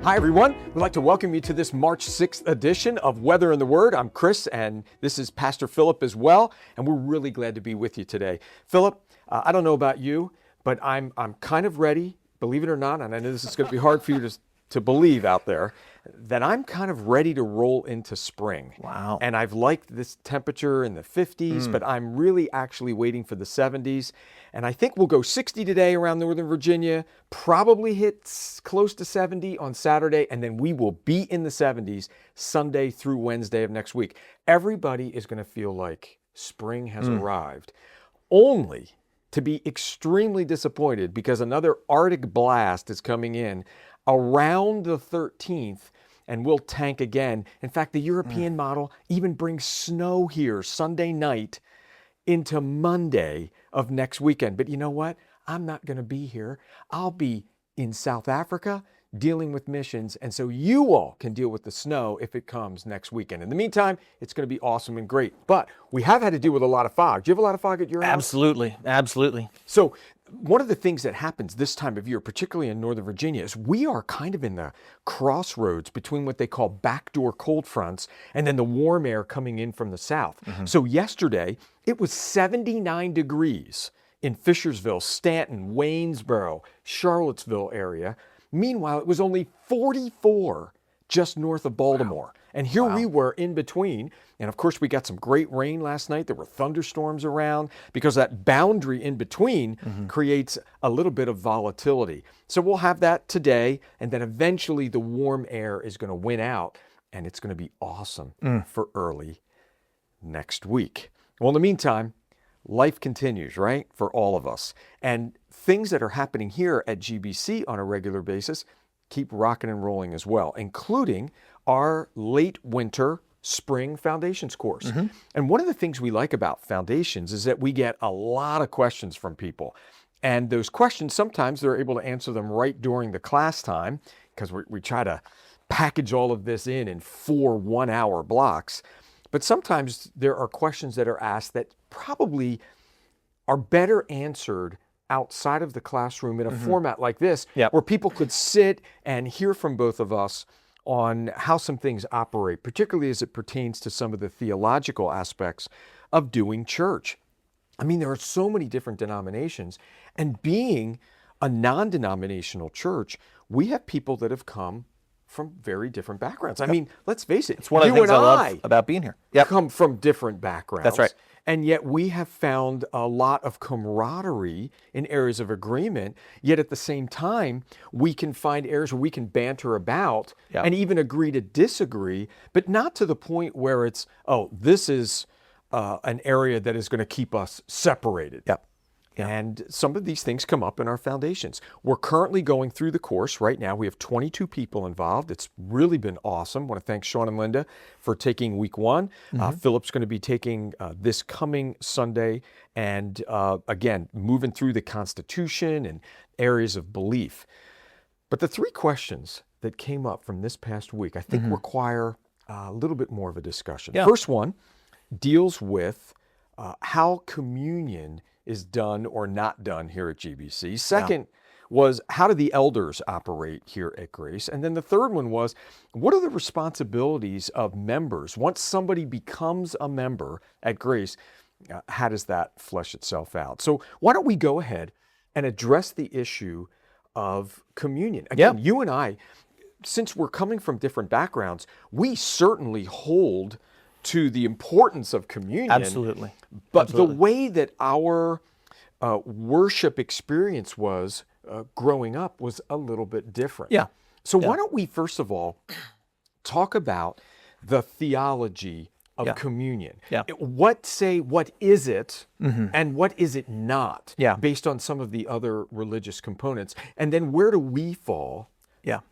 Hi, everyone. We'd like to welcome you to this March 6th edition of Weather in the Word. I'm Chris, and this is Pastor Philip as well, and we're really glad to be with you today. Philip, I don't know about you, but I'm kind of ready, believe it or not, and I know this is going to be hard for you to believe out there, that I'm kind of ready to roll into spring. Wow. And I've liked this temperature in the 50s, but I'm really actually waiting for the 70s. And I think we'll go 60 today around Northern Virginia, probably hit close to 70 on Saturday, and then we will be in the 70s Sunday through Wednesday of next week. Everybody is going to feel like spring has arrived, only to be extremely disappointed because another Arctic blast is coming in around the 13th and will tank again. In fact, the European model even brings snow here Sunday night into Monday of next weekend. But you know what? I'm not going to be here. I'll be in South Africa dealing with missions, and so you all can deal with the snow if it comes next weekend. In the meantime, it's going to be awesome and great. But we have had to deal with a lot of fog. Do you have a lot of fog at your house? Absolutely. So one of the things that happens this time of year, particularly in Northern Virginia, is we are kind of in the crossroads between what they call backdoor cold fronts and then the warm air coming in from the south. So yesterday, it was 79 degrees in Fishersville, Stanton, Waynesboro, Charlottesville area. Meanwhile, it was only 44 just north of Baltimore. And here we were in between. And of course, we got some great rain last night. There were thunderstorms around because that boundary in between creates a little bit of volatility. So we'll have that today. And then eventually the warm air is going to win out. And it's going to be awesome for early next week. Well, in the meantime, life continues, right? For all of us. And things that are happening here at GBC on a regular basis keep rocking and rolling as well, including our late winter spring foundations course. And one of the things we like about foundations is that we get a lot of questions from people. And those questions, sometimes they're able to answer them right during the class time because we try to package all of this in 4 one-hour blocks. But sometimes there are questions that are asked that probably are better answered outside of the classroom in a format like this, where people could sit and hear from both of us on how some things operate, particularly as it pertains to some of the theological aspects of doing church. I mean, there are so many different denominations, and being a non-denominational church, we have people that have come from very different backgrounds. I mean, let's face it. It's one of the things I love about being here. Come from different backgrounds. That's right. And yet we have found a lot of camaraderie in areas of agreement. Yet at the same time, we can find areas where we can banter about and even agree to disagree, but not to the point where it's, this is an area that is going to keep us separated. And some of these things come up in our foundations. We're currently going through the course right now. We have 22 people involved. It's really been awesome. I want to thank Sean and Linda for taking week 1. Philip's going to be taking this coming Sunday. And again, moving through the Constitution and areas of belief. But the 3 questions that came up from this past week, I think require a little bit more of a discussion. First one deals with how communion is done or not done here at GBC. Second was, how do the elders operate here at Grace? And then the third one was, what are the responsibilities of members? Once somebody becomes a member at Grace, how does that flesh itself out? So why don't we go ahead and address the issue of communion? Again, you and I, since we're coming from different backgrounds, we certainly hold to the importance of communion. Absolutely. But the way that our worship experience was growing up was a little bit different. So why don't we, first of all, talk about the theology of communion? What is it and what is it not, based on some of the other religious components? And then where do we fall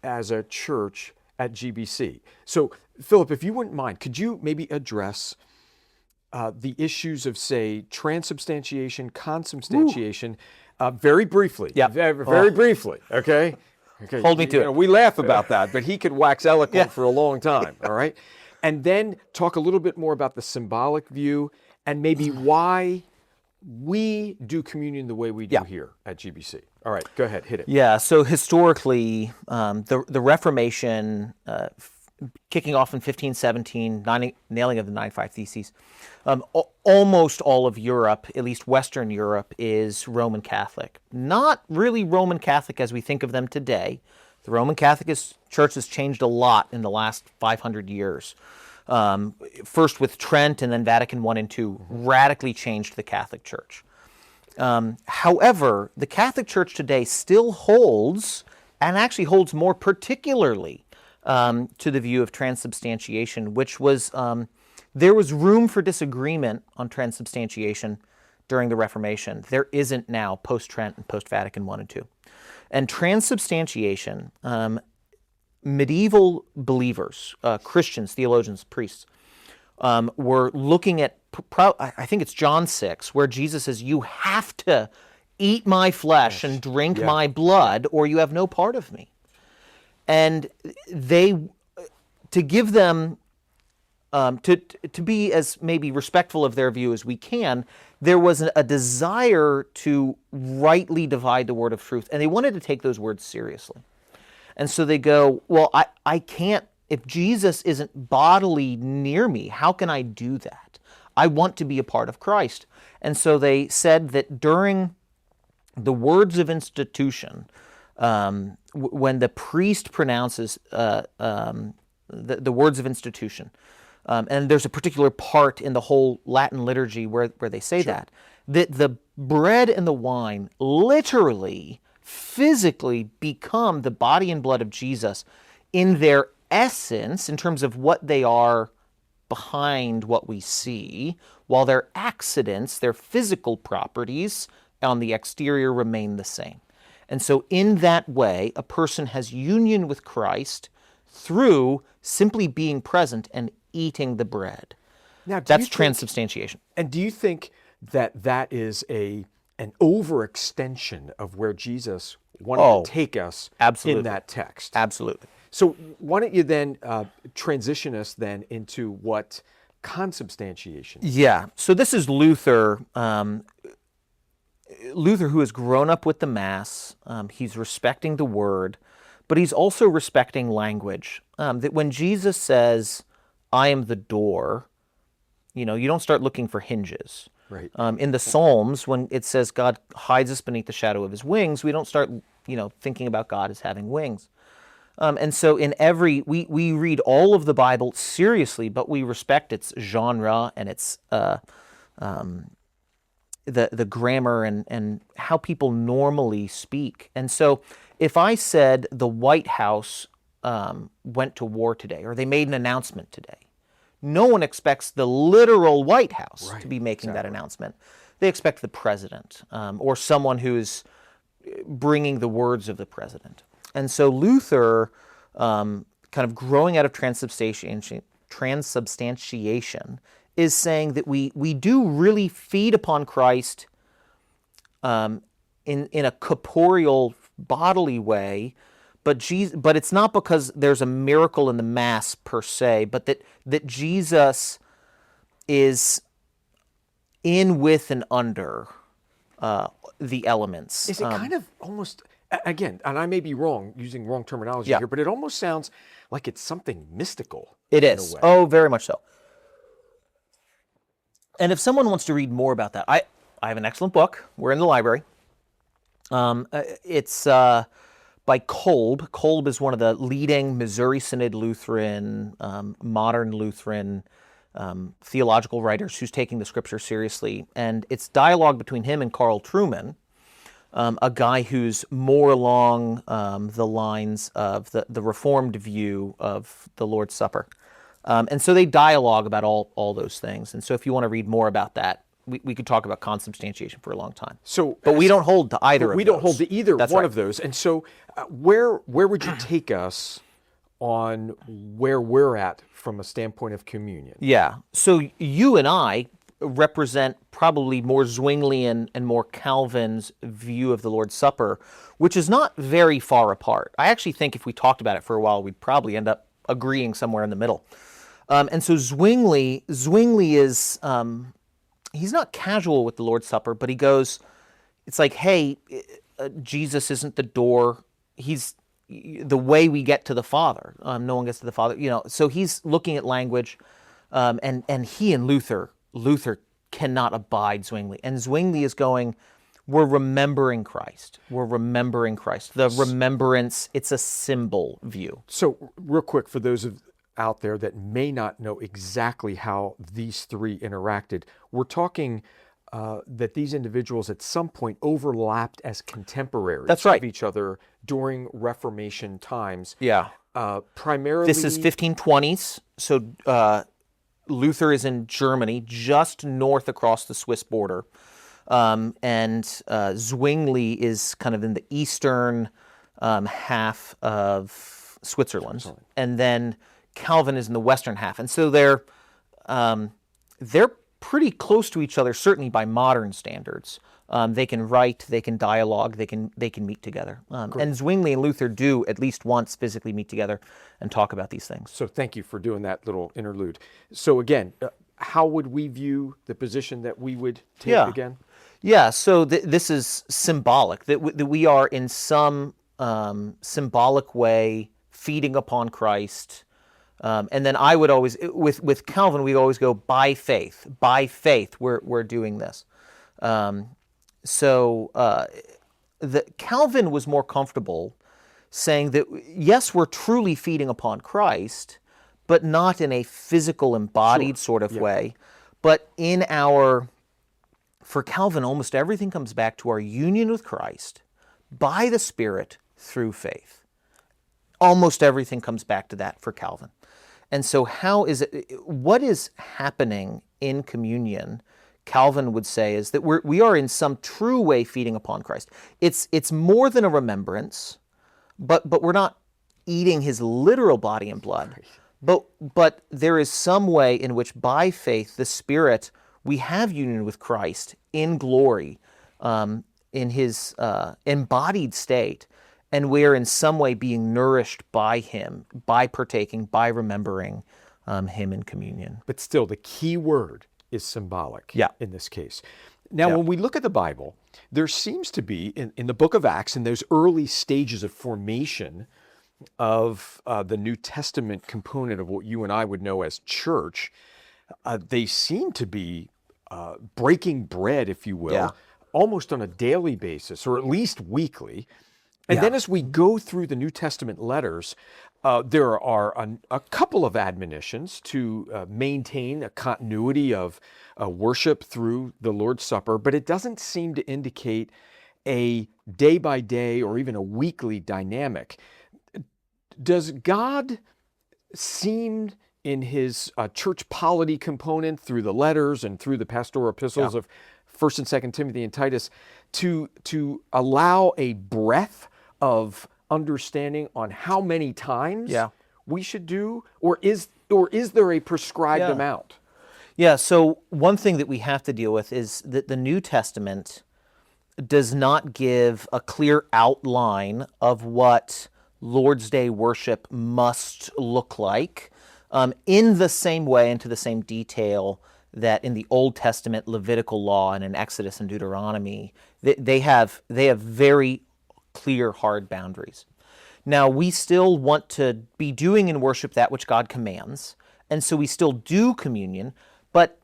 as a church at GBC? So, Philip, if you wouldn't mind, could you maybe address the issues of, say, transubstantiation, consubstantiation, very briefly? Very briefly, okay? Hold me to it. We laugh about that, but he could wax eloquent for a long time, all right? And then talk a little bit more about the symbolic view and maybe why we do communion the way we do here at GBC. All right, go ahead, hit it. Yeah, so historically, the Reformation, kicking off in 1517, nailing of the 95 Theses, almost all of Europe, at least Western Europe, is Roman Catholic. Not really Roman Catholic as we think of them today. The Roman Catholic Church has changed a lot in the last 500 years. First with Trent and then Vatican I and II radically changed the Catholic Church. However, the Catholic Church today still holds, and actually holds more particularly to the view of transubstantiation, which was, there was room for disagreement on transubstantiation during the Reformation. There isn't now post-Trent and post-Vatican I and II. And transubstantiation, medieval believers, Christians, theologians, priests, were looking at, I think it's John 6, where Jesus says, you have to eat my flesh and drink my blood, or you have no part of me. And they, to give them, to be as maybe respectful of their view as we can, there was a desire to rightly divide the word of truth, and they wanted to take those words seriously. And so they go, well, I can't, if Jesus isn't bodily near me, how can I do that? I want to be a part of Christ. And so they said that during the words of institution, when the priest pronounces the words of institution, and there's a particular part in the whole Latin liturgy where they say that the bread and the wine literally, physically become the body and blood of Jesus in their essence, in terms of what they are behind what we see, while their accidents, their physical properties on the exterior remain the same. And so in that way, a person has union with Christ through simply being present and eating the bread. Now, that's transubstantiation. And do you think that that is an overextension of where Jesus wanted to take us in that text? Absolutely. So why don't you then transition us then into what consubstantiation is? Yeah. So this is Luther. Luther, who has grown up with the Mass, he's respecting the Word, but he's also respecting language. That when Jesus says, I am the door, you don't start looking for hinges. Right. In the Psalms, when it says God hides us beneath the shadow of his wings, we don't start, thinking about God as having wings. And so we read all of the Bible seriously, but we respect its genre and its the grammar and how people normally speak. And so if I said the White House went to war today, or they made an announcement today, no one expects the literal White House to be making that announcement. They expect the president or someone who's bringing the words of the president. And so Luther, kind of growing out of transubstantiation, is saying that we do really feed upon Christ in a corporeal, bodily way, but it's not because there's a miracle in the Mass per se, but that Jesus is in, with, and under the elements. Is it kind of almost, again, and I may be wrong, using wrong terminology here, but it almost sounds like it's something mystical. It is. Oh, very much so. And if someone wants to read more about that, I have an excellent book. We're in the library. It's by Kolb. Kolb is one of the leading Missouri Synod Lutheran, modern Lutheran theological writers who's taking the Scripture seriously. And it's dialogue between him and Carl Trueman, a guy who's more along the lines of the Reformed view of the Lord's Supper. And so they dialogue about all those things. And so if you want to read more about that, we could talk about consubstantiation for a long time. But we don't hold to either of those. We don't hold to either one of those. And so where would you take us on where we're at from a standpoint of communion? Yeah. So you and I represent probably more Zwinglian and more Calvin's view of the Lord's Supper, which is not very far apart. I actually think if we talked about it for a while, we'd probably end up agreeing somewhere in the middle. And so Zwingli is he's not casual with the Lord's Supper, but he goes, it's like, hey, Jesus isn't the door. He's the way we get to the Father. No one gets to the Father. So he's looking at language, and he and Luther cannot abide Zwingli, and Zwingli is going, we're remembering Christ. We're remembering Christ. The remembrance, it's a symbol view. So real quick, for those out there that may not know exactly how these three interacted, we're talking that these individuals at some point overlapped as contemporaries That's right. of each other during Reformation times. Yeah. Primarily... This is 1520s, so Luther is in Germany, just north across the Swiss border, and Zwingli is kind of in the eastern half of Switzerland, and then Calvin is in the western half, and so they're pretty close to each other, certainly by modern standards. They can write, they can dialogue, they can meet together. And Zwingli and Luther do at least once physically meet together and talk about these things. So thank you for doing that little interlude. So again, how would we view the position that we would take again? Yeah, so this is symbolic, that we are in some symbolic way feeding upon Christ. And then I would always, with Calvin, we always go by faith. By faith, we're doing this. Calvin was more comfortable saying that, yes, we're truly feeding upon Christ, but not in a physical, embodied sort of way. But for Calvin, almost everything comes back to our union with Christ by the Spirit through faith. Almost everything comes back to that for Calvin. And so what is happening in communion, Calvin would say, is that we are in some true way feeding upon Christ. It's more than a remembrance, but we're not eating his literal body and blood. But there is some way in which by faith, the Spirit, we have union with Christ in glory, in his embodied state. And we're in some way being nourished by him, by partaking, by remembering him in communion. But still, the key word is symbolic in this case. Now, when we look at the Bible, there seems to be, in the book of Acts, in those early stages of formation of the New Testament component of what you and I would know as church, they seem to be breaking bread, if you will, almost on a daily basis, or at least weekly. And then as we go through the New Testament letters, there are a couple of admonitions to maintain a continuity of worship through the Lord's Supper, but it doesn't seem to indicate a day-by-day or even a weekly dynamic. Does God seem in his church polity component through the letters and through the pastoral epistles of 1st and 2nd Timothy and Titus to allow a breadth of understanding on how many times we should do, or is there a prescribed amount? Yeah, so one thing that we have to deal with is that the New Testament does not give a clear outline of what Lord's Day worship must look like in the same way and to the same detail that in the Old Testament Levitical law and in Exodus and Deuteronomy, they have very clear, hard boundaries. Now, we still want to be doing in worship that which God commands, and so we still do communion, but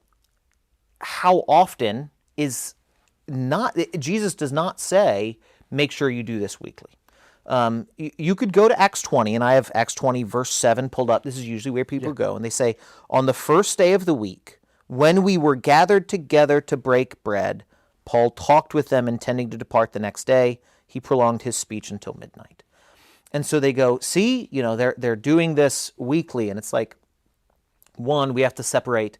how often is not, Jesus does not say, make sure you do this weekly. You could go to Acts 20, and I have Acts 20 verse 7 pulled up. This is usually where people go, and they say, on the first day of the week, when we were gathered together to break bread, Paul talked with them, intending to depart the next day. He prolonged his speech until midnight. And so they go, see, they're doing this weekly, and it's like, one, we have to separate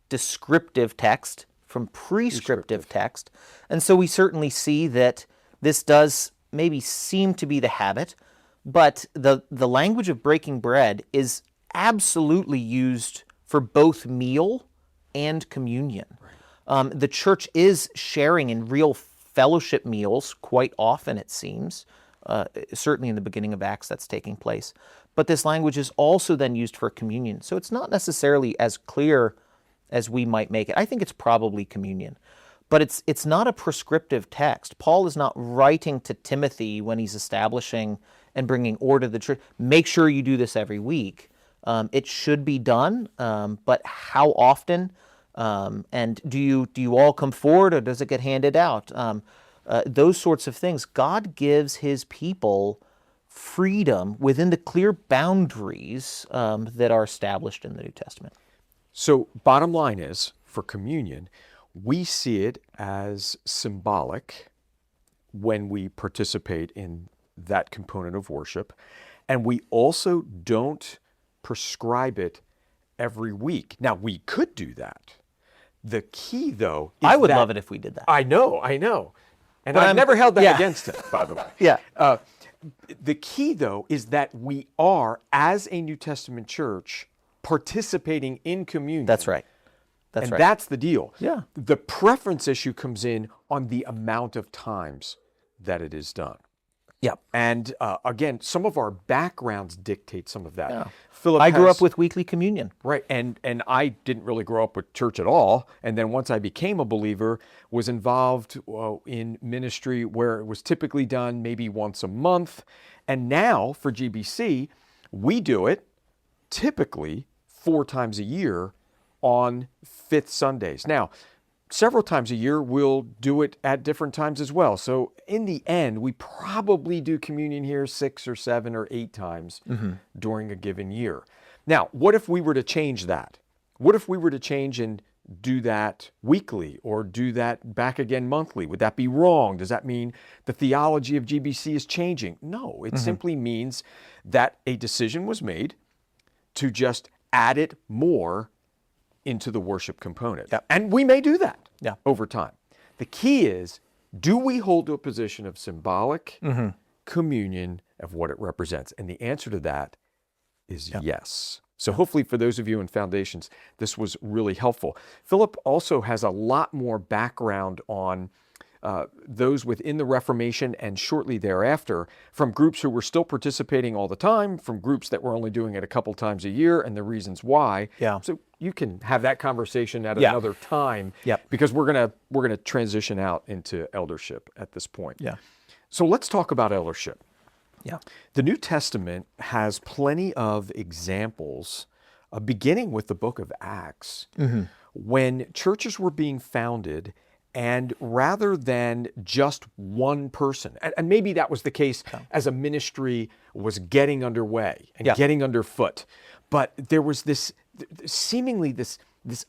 descriptive text from prescriptive text. And so we certainly see that this does maybe seem to be the habit, but the language of breaking bread is absolutely used for both meal and communion. Right. The church is sharing in real fellowship meals quite often, it seems. Certainly in the beginning of Acts that's taking place. But this language is also then used for communion. So it's not necessarily as clear as we might make it. I think it's probably communion. But it's not a prescriptive text. Paul is not writing to Timothy when he's establishing and bringing order to the church. Make sure you do this every week. It should be done, but how often? And do you all come forward, or does it get handed out? Those sorts of things. God gives his people freedom within the clear boundaries that are established in the New Testament. So bottom line is, for communion, we see it as symbolic when we participate in that component of worship, and we also don't prescribe it every week. Now, we could do that. The key, though, is I would love it if we did that. I know. And But I've never held that yeah. against him, by the way. Yeah. The key, though, is that we are, as a New Testament church, participating in communion. That's right. That's right. That's the deal. Yeah. The preference issue comes in on the amount of times that it is done. Yeah. And again, some of our backgrounds dictate some of that. Yeah. Philip I grew has- up with weekly communion. Right, and I didn't really grow up with church at all. And then once I became a believer, was involved in ministry where it was typically done maybe once a month. And now for GBC, we do it typically 4 times a year on fifth Sundays. Now, several times a year, we'll do it at different times as well. So in the end, we probably do communion here 6 or 7 or 8 times during a given year. Now, what if we were to change that? What if we were to change and do that weekly or do that back again monthly? Would that be wrong? Does that mean the theology of GBC is changing? No, it simply means that a decision was made to just add it more into the worship component. Yep. And we may do that Yeah. over time. The key is, do we hold to a position of symbolic communion of what it represents? And the answer to that is yes. So hopefully for those of you in Foundations, this was really helpful. Philip also has a lot more background on those within the Reformation and shortly thereafter, from groups who were still participating all the time, from groups that were only doing it a couple times a year, and the reasons why. Yeah. So you can have that conversation at Yeah. another time, Yep. because we're gonna transition out into eldership at this point. Yeah. So let's talk about eldership. Yeah. The New Testament has plenty of examples, beginning with the book of Acts, when churches were being founded, and rather than just one person, and maybe that was the case as a ministry was getting underway and Yeah. getting underfoot, but there was this seemingly this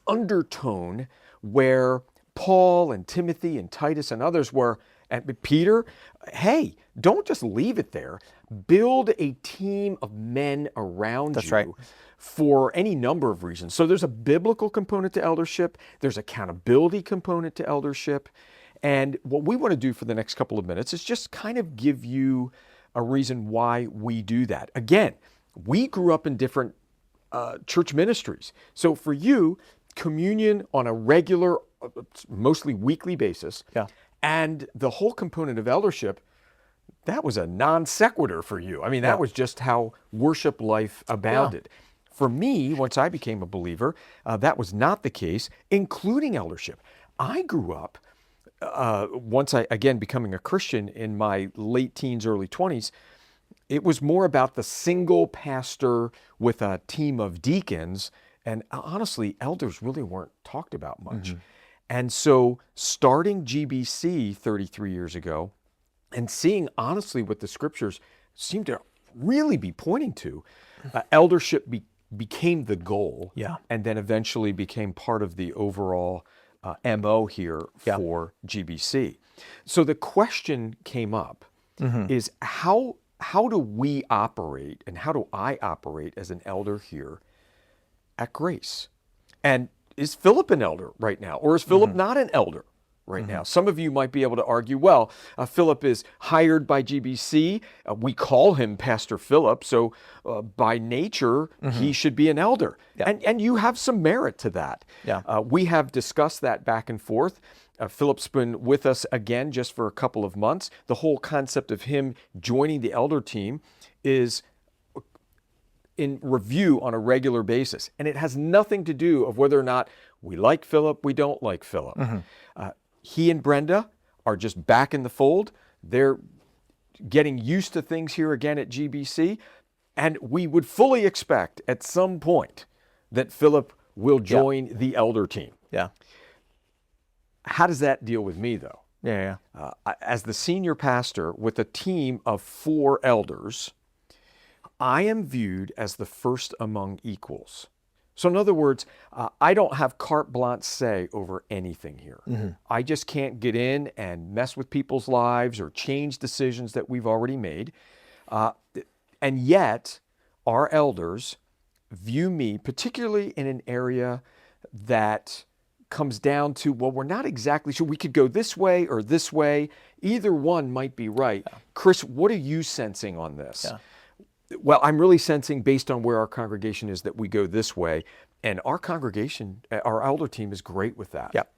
undertone where Paul and Timothy and Titus and others were, and Peter, hey, don't just leave it there. Build a team of men around That's you right. for any number of reasons. So there's a biblical component to eldership. There's accountability component to eldership. And what we want to do for the next couple of minutes is just kind of give you a reason why we do that. Again, we grew up in different church ministries. So for you, communion on a regular, mostly weekly basis, Yeah. and the whole component of eldership, that was a non sequitur for you. I mean, that was just how worship life abounded. For me, once I became a believer, that was not the case, including eldership. I grew up, once I, again, becoming a Christian in my late teens, early 20s, it was more about the single pastor with a team of deacons. And honestly, elders really weren't talked about much. And so starting GBC 33 years ago and seeing honestly what the scriptures seem to really be pointing to, eldership became the goal, Yeah. and then eventually became part of the overall MO here for GBC. So the question came up is how do we operate, and how do I operate as an elder here at Grace? And is Philip an elder right now, or is Philip not an elder right now? Some of you might be able to argue, well, Philip is hired by GBC. We call him Pastor Philip, so by nature, he should be an elder. Yeah. And you have some merit to that. Yeah. We have discussed that back and forth. Philip's been with us again just for a couple of months. The whole concept of him joining the elder team is in review on a regular basis. And it has nothing to do of whether or not We like Philip, we don't like Philip. He and Brenda are just back in the fold. They're getting used to things here again at GBC. And we would fully expect at some point that Philip will join the elder team. Yeah. How does that deal with me, though? Yeah. As the senior pastor with a team of 4 elders, I am viewed as the first among equals. So in other words, I don't have carte blanche say over anything here. I just can't get in and mess with people's lives or change decisions that we've already made. And yet, our elders view me, particularly in an area that comes down to, well, we're not exactly sure. We could go this way or this way. Either one might be right. Yeah. Chris, what are you sensing on this? Yeah. Well, I'm really sensing, based on where our congregation is, that we go this way. And our congregation, our elder team is great with that. Yep.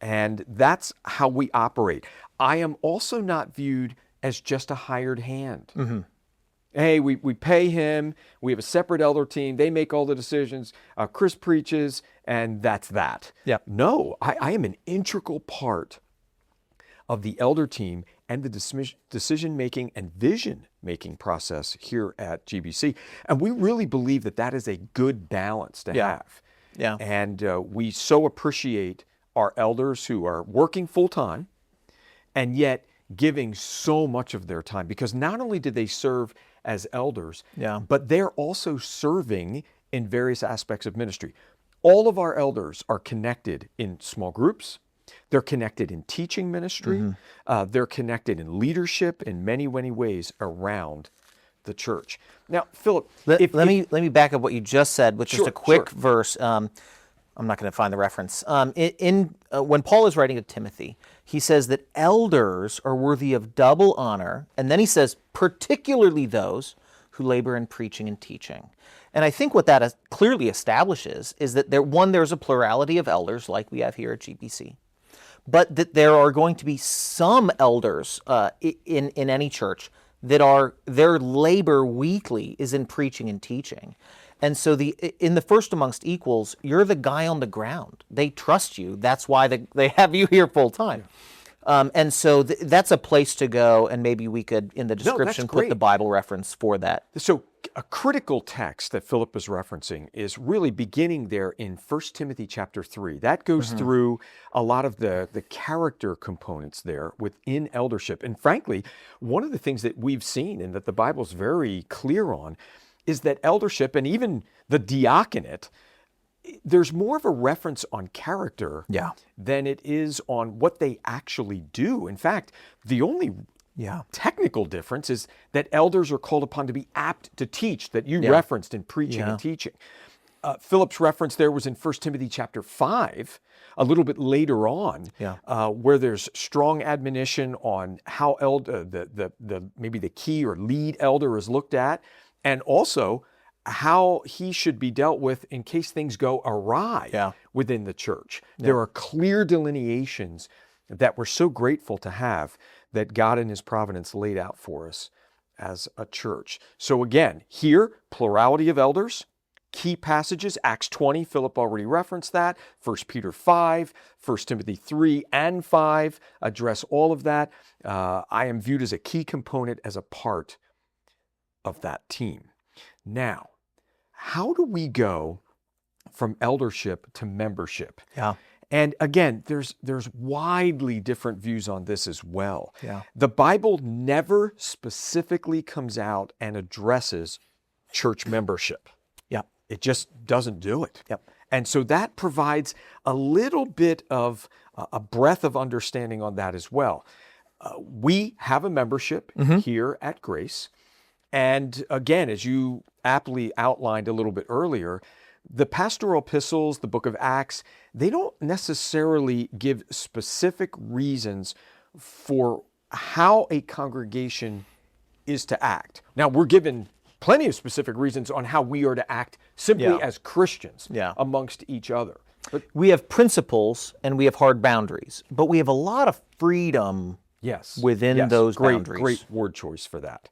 And that's how we operate. I am also not viewed as just a hired hand. Hey, we pay him. We have a separate elder team. They make all the decisions. Chris preaches, and that's that. Yep. No, I am an integral part of the elder team and the decision-making and vision-making process here at GBC. And we really believe that that is a good balance to have. Yeah. And we so appreciate our elders who are working full-time and yet giving so much of their time, because not only do they serve as elders, but they're also serving in various aspects of ministry. All of our elders are connected in small groups. They're connected in teaching ministry. They're connected in leadership in many, many ways around the church. Now, Philip, let me back up what you just said with just a quick sure. verse. I'm not going to find the reference. When Paul is writing to Timothy, he says that elders are worthy of double honor, and then he says, particularly those who labor in preaching and teaching. And I think what that clearly establishes is that there's a plurality of elders like we have here at GBC, but that there are going to be some elders in any church that their labor weekly is in preaching and teaching. And so in the first amongst equals, you're the guy on the ground. They trust you. That's why they have you here full time. And so that's a place to go, and maybe we could, in the description, put the Bible reference for that. So a critical text that Philip is referencing is really beginning there in 1 Timothy chapter 3. That goes through a lot of the character components there within eldership. And frankly, one of the things that we've seen and that the Bible's very clear on is that eldership and even the diaconate, there's more of a reference on character than it is on what they actually do. In fact, the only technical difference is that elders are called upon to be apt to teach, that you referenced in preaching and teaching. Philip's reference there was in 1 Timothy chapter 5, a little bit later on, where there's strong admonition on how maybe the key or lead elder is looked at, and also how he should be dealt with in case things go awry within the church. There are clear delineations that we're so grateful to have that God in His providence laid out for us as a church. So again, here, plurality of elders, key passages, Acts 20, Philip already referenced that, 1 Peter 5, 1 Timothy 3 and 5 address all of that. I am viewed as a key component, as a part of that team. Now, how do we go from eldership to membership? And again, there's widely different views on this as well. The Bible never specifically comes out and addresses church membership. It just doesn't do it. And so that provides a little bit of a breadth of understanding on that as well. We have a membership here at Grace. And again, as you aptly outlined a little bit earlier, the pastoral epistles, the book of Acts, they don't necessarily give specific reasons for how a congregation is to act. Now, we're given plenty of specific reasons on how we are to act simply as Christians amongst each other. But we have principles and we have hard boundaries, but we have a lot of freedom within those boundaries. Great word choice for that.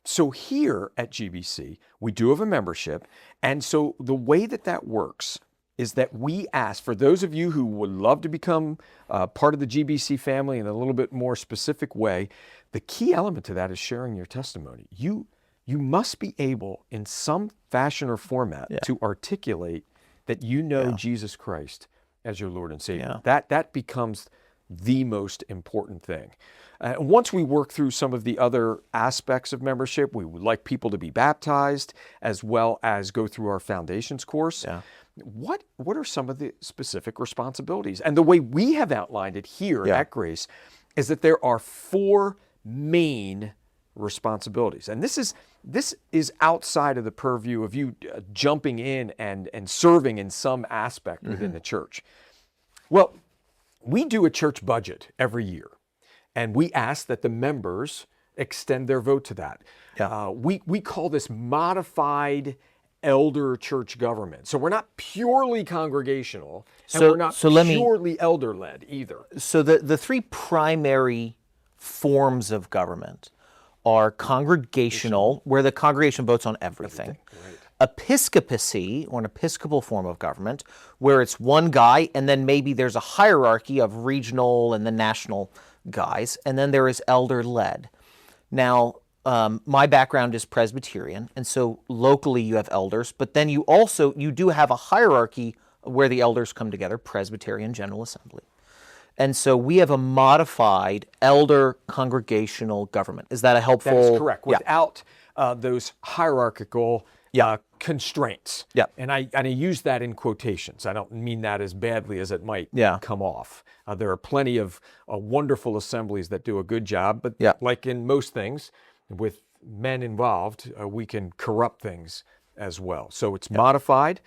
So here at GBC, we do have a membership. And so the way that works is that we ask, for those of you who would love to become part of the GBC family in a little bit more specific way, the key element to that is sharing your testimony. You must be able, in some fashion or format, to articulate that you know Jesus Christ as your Lord and Savior. That becomes the most important thing. Once we work through some of the other aspects of membership, we would like people to be baptized as well as go through our foundations course. What are some of the specific responsibilities? And the way we have outlined it here at Grace is that there are 4 main responsibilities. And this is outside of the purview of you jumping in and serving in some aspect within the church. Well, we do a church budget every year, and we ask that the members extend their vote to that. We call this modified elder church government. So we're not purely congregational, and we're not purely elder-led either. So the 3 primary forms of government are congregational, where the congregation votes on everything. Episcopacy, or an episcopal form of government, where it's one guy, and then maybe there's a hierarchy of regional and the national guys, and then there is elder-led. Now, my background is Presbyterian, and so locally you have elders, but then you do have a hierarchy where the elders come together, Presbyterian General Assembly. And so we have a modified elder congregational government. Is that a helpful? That is correct. Without those hierarchical constraints. And I use that in quotations. I don't mean that as badly as it might come off. There are plenty of wonderful assemblies that do a good job, but like in most things, with men involved, we can corrupt things as well. So it's modified.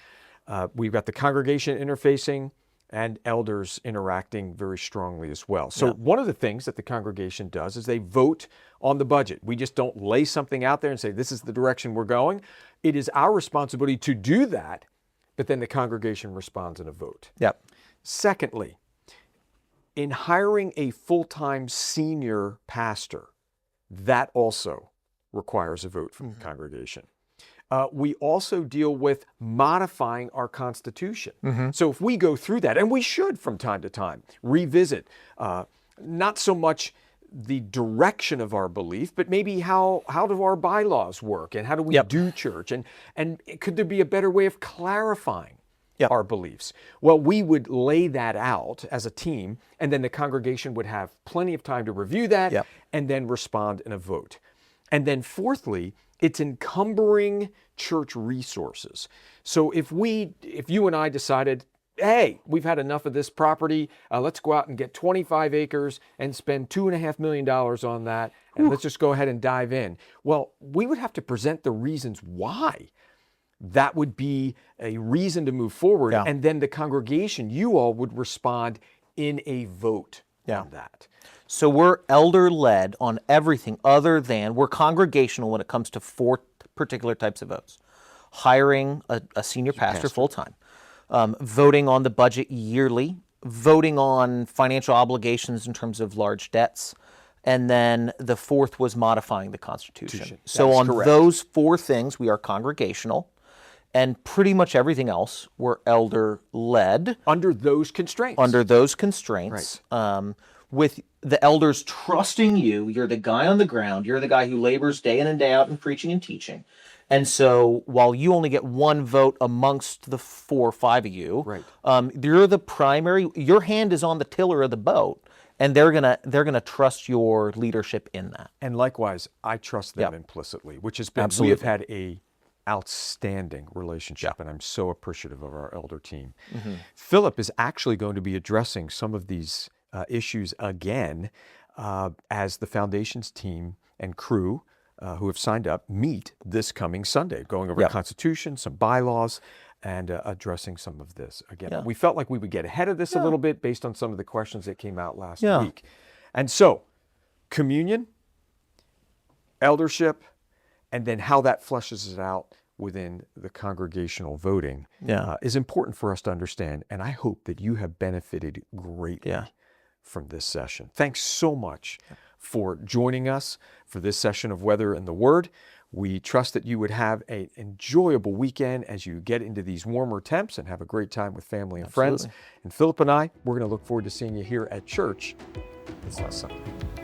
We've got the congregation interfacing and elders interacting very strongly as well. So one of the things that the congregation does is they vote on the budget. We just don't lay something out there and say, this is the direction we're going. It is our responsibility to do that, but then the congregation responds in a vote. Secondly, in hiring a full-time senior pastor, that also requires a vote from the congregation. We also deal with modifying our Constitution. So if we go through that, and we should from time to time, revisit not so much the direction of our belief, but maybe how do our bylaws work, and how do we do church, and could there be a better way of clarifying our beliefs? Well, we would lay that out as a team, and then the congregation would have plenty of time to review that and then respond in a vote. And then fourthly, it's encumbering church resources. So if you and I decided, hey, we've had enough of this property, let's go out and get 25 acres and spend $2.5 million on that, and let's just go ahead and dive in. Well, we would have to present the reasons why that would be a reason to move forward, and then the congregation, you all would respond in a vote on that. So we're elder-led on everything other than, we're congregational when it comes to 4 particular types of votes. Hiring a senior pastor full-time, voting on the budget yearly, voting on financial obligations in terms of large debts, and then the 4th was modifying the Constitution. So on those 4 things, we are congregational, and pretty much everything else, we're elder-led. Under those constraints. With the elders trusting you. You're the guy on the ground. You're the guy who labors day in and day out in preaching and teaching. And so while you only get 1 vote amongst the 4 or 5 of you, you're the primary, your hand is on the tiller of the boat, and they're gonna trust your leadership in that. And likewise, I trust them implicitly, which has been, we have had a outstanding relationship, and I'm so appreciative of our elder team. Philip is actually going to be addressing some of these issues again as the Foundations team and crew who have signed up meet this coming Sunday, going over the Constitution, some bylaws, and addressing some of this again. We felt like we would get ahead of this a little bit based on some of the questions that came out last week. And so, communion, eldership, and then how that fleshes it out within the congregational voting is important for us to understand. And I hope that you have benefited greatly from this session. Thanks so much for joining us for this session of Weather and the Word. We trust that you would have an enjoyable weekend as you get into these warmer temps and have a great time with family and friends. And Philip and I, we're going to look forward to seeing you here at church this Sunday.